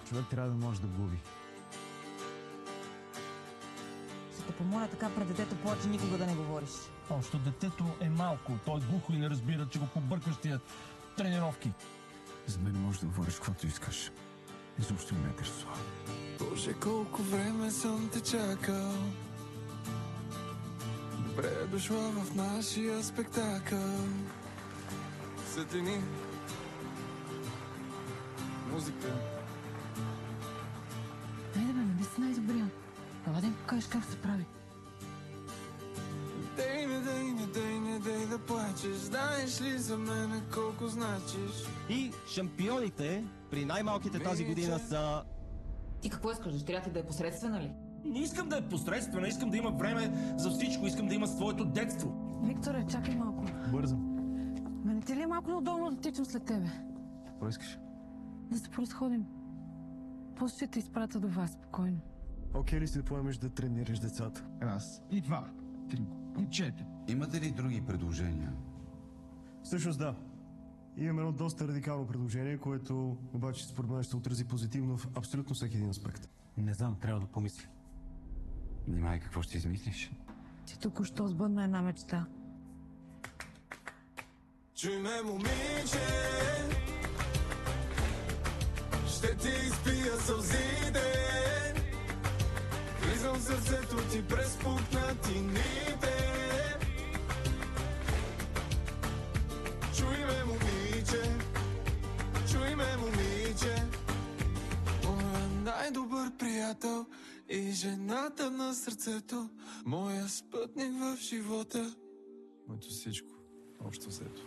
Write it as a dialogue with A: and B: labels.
A: Човек трябва да може да губи.
B: Ще те помоля така пред детето повече никога да не говориш.
C: Още детето е малко. Той е глухо и не разбира, че го побъркваш тия тренировки.
A: За мен може да говориш каквото искаш. Изобщо не ме интересува.
D: Боже, колко време съм те чакал. Добре е дошла в нашия спектакъл. Сетини музика.
E: Айде бе, не си най-добрия. Ела да им покажеш как се прави.
D: Дей да плачеш. Знаеш ли за мене колко значиш?
F: И шампионите при най-малките тази година са...
B: Ти какво искаш? Дъщеря ти да е посредствена ли?
C: Не искам да е посредствена, искам да има време за всичко, искам да има своето детство.
E: Викторе, чакай малко.
A: Бързам.
E: Мене ти ли е малко неудобно да тичам след тебе?
A: Какво искаш?
E: Да се поразходим. После ще те изпратя до вас, спокойно.
A: Окей ли си да поемеш да тренираш децата?
C: Раз, и два, три, и четири.
G: Имате ли други предложения?
A: Всъщност да. Имам едно доста радикално предложение, което обаче според мен ще се отрази позитивно в абсолютно всеки един аспект.
H: Не знам, трябва да помисля.
G: Внимай какво ще измислиш.
E: Ти току-що сбъдна една мечта.
D: Чуй ме, момиче, ще ти изпия сълзите. Влизам в сърцето ти през пукнатините. Чуй ме, момиче, чуй ме, момиче, моя най-добър приятел и жената на сърцето, моя спътник в живота. Моето всичко, общо взето.